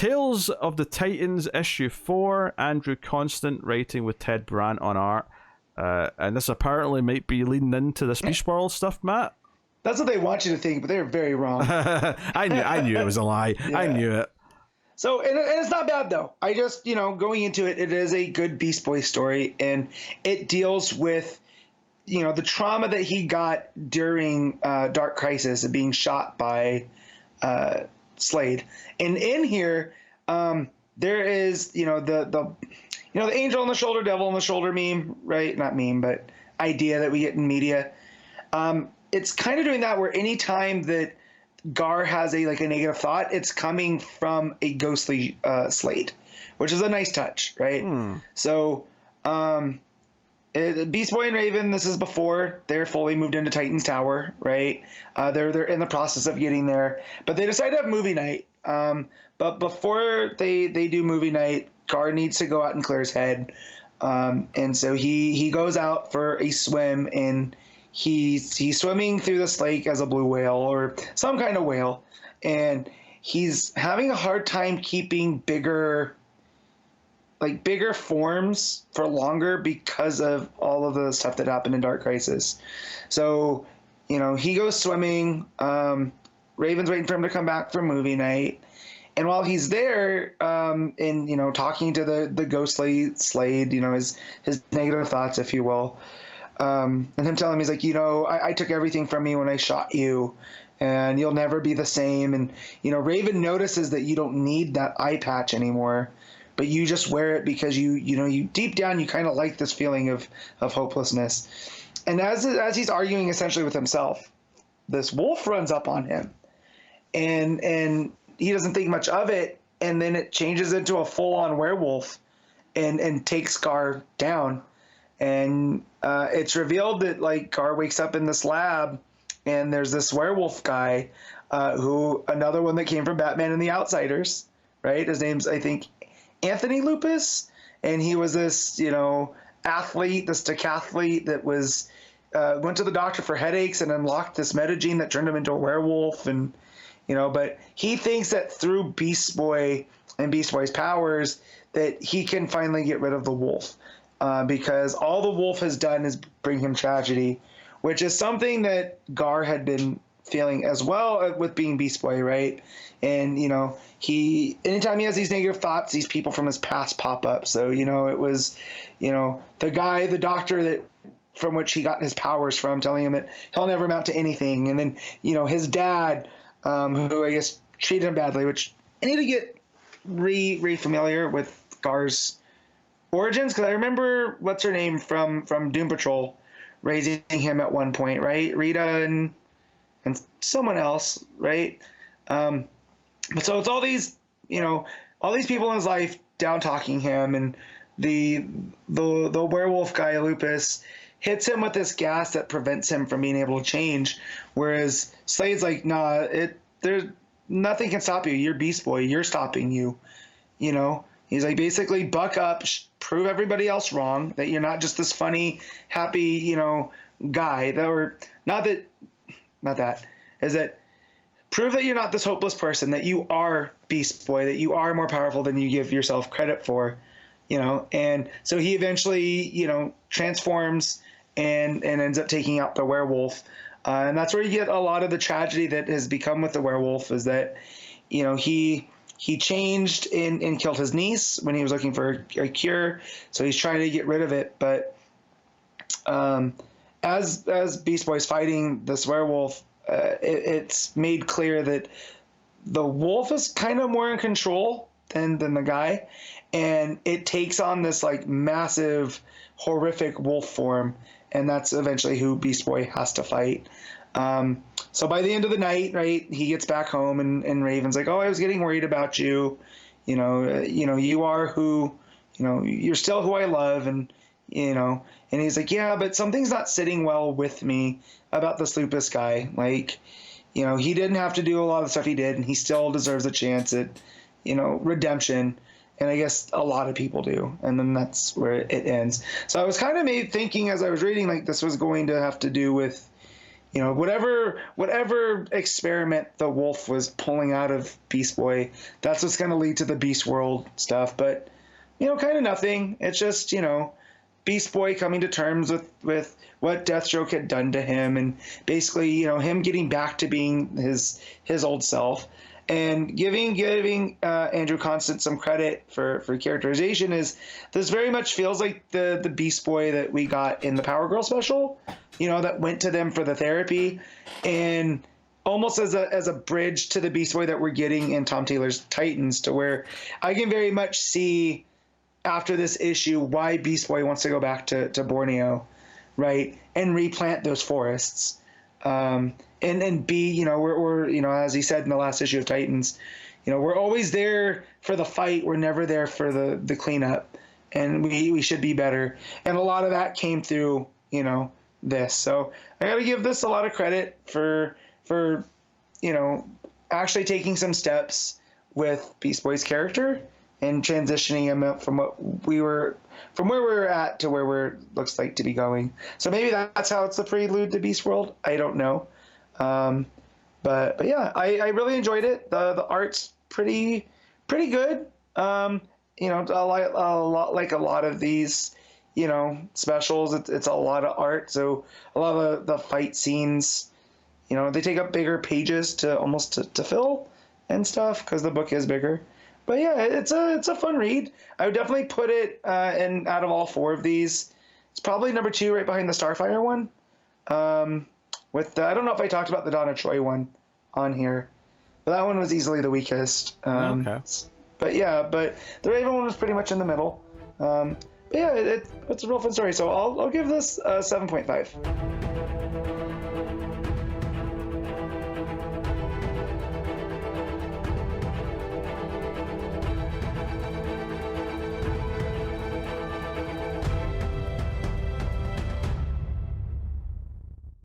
Tales of the Titans issue 4, Andrew Constant writing with Ted Brandt on art. And this apparently might be leading into the Beast World stuff, Matt. That's what they want you to think, but they're very wrong. I knew it was a lie. Yeah. I knew it. So, and it's not bad, though. I just, going into it, it is a good Beast Boy story, and it deals with, the trauma that he got during Dark Crisis of being shot by Slade. And in here, there is, the angel on the shoulder, devil on the shoulder meme, right? Not meme, but idea that we get in media. It's kind of doing that where anytime that Gar has a negative thought, it's coming from a ghostly Slade, which is a nice touch, right? So Beast Boy and Raven, this is before they're fully moved into Titan's Tower, right? They're in the process of getting there, but they decide to have movie night. But before they do movie night, Gar needs to go out and clear his head, and so he goes out for a swim, and he's swimming through this lake as a blue whale or some kind of whale, and he's having a hard time keeping bigger forms for longer because of all of the stuff that happened in Dark Crisis. So, he goes swimming. Raven's waiting for him to come back for movie night. And while he's there, and, talking to the ghostly Slade, his negative thoughts, if you will, and him telling me, he's like, I took everything from you when I shot you, and you'll never be the same. And, Raven notices that you don't need that eye patch anymore, but you just wear it because you deep down, you kind of like this feeling of hopelessness. And as he's arguing essentially with himself, this wolf runs up on him, and he doesn't think much of it. And then it changes into a full-on werewolf and takes Gar down. And it's revealed that Gar wakes up in this lab, and there's this werewolf guy, who another one that came from Batman and the Outsiders, right? His name's, I think, Anthony Lupus, and he was this athlete, this decathlete that was went to the doctor for headaches and unlocked this metagene that turned him into a werewolf. And but he thinks that through Beast Boy and Beast Boy's powers that he can finally get rid of the wolf. Because all the wolf has done is bring him tragedy, which is something that Gar had been feeling as well with being Beast Boy, right? And, anytime he has these negative thoughts, these people from his past pop up. So, it was, the doctor that from which he got his powers from, telling him that he'll never amount to anything. And then, his dad, who I guess treated him badly, which I need to get re-familiar with Gar's origins, because I remember what's her name from Doom Patrol raising him at one point, right? Rita and someone else, right? But so it's all these people in his life down talking him, and the werewolf guy Lupus hits him with this gas that prevents him from being able to change, whereas Slade's like, nah, there's nothing can stop you. You're Beast Boy. You're stopping you. He's like, basically, buck up, prove everybody else wrong, that you're not just this funny, happy, guy. Prove that you're not this hopeless person, that you are Beast Boy, that you are more powerful than you give yourself credit for, And so he eventually, transforms and ends up taking out the werewolf. And that's where you get a lot of the tragedy that has become with the werewolf, is that, he changed and killed his niece when he was looking for a cure. So he's trying to get rid of it. But as Beast Boy's fighting this werewolf, it's made clear that the wolf is kind of more in control than the guy. And it takes on this massive, horrific wolf form. And that's eventually who Beast Boy has to fight. So by the end of the night, right, he gets back home, and Raven's like, oh, I was getting worried about you. You are who, you're still who I love. And he's like, yeah, but something's not sitting well with me about this Lupus guy. He didn't have to do a lot of the stuff he did, and he still deserves a chance at, redemption. And I guess a lot of people do. And then that's where it ends. So I was kind of thinking as I was reading, this was going to have to do with, you know, whatever experiment the Wolf was pulling out of Beast Boy, that's what's going to lead to the Beast World stuff. But, you know, kind of nothing. It's just, you know, Beast Boy coming to terms with what Deathstroke had done to him, and basically, you know, him getting back to being his old self. And giving Andrew Constant some credit for characterization is this very much feels like the Beast Boy that we got in the Power Girl special, you know, that went to them for the therapy, and almost as a bridge to the Beast Boy that we're getting in Tom Taylor's Titans, to where I can very much see after this issue why Beast Boy wants to go back to Borneo, right, and replant those forests. And be, you know, we're, you know, as he said in the last issue of Titans, you know, we're always there for the fight. We're never there for the cleanup, and we should be better. And a lot of that came through, you know, this. So I got to give this a lot of credit for, you know, actually taking some steps with Beast Boy's character and transitioning him up from where we're at to where we're looks like to be going. So maybe that's how it's the prelude to Beast World. I don't know. But yeah, I really enjoyed it. The art's pretty good. You know, a lot like a lot of these, you know, specials. It's a lot of art. So a lot of the fight scenes, you know, they take up bigger pages to almost to fill and stuff, because the book is bigger. But yeah, it's a fun read. I would definitely put it in out of all four of these. It's probably number 2, right behind the Starfire one. I don't know if I talked about the Donna Troy one on here, but that one was easily the weakest. Okay. But the Raven one was pretty much in the middle. But yeah, it's a real fun story. So I'll give this a 7.5.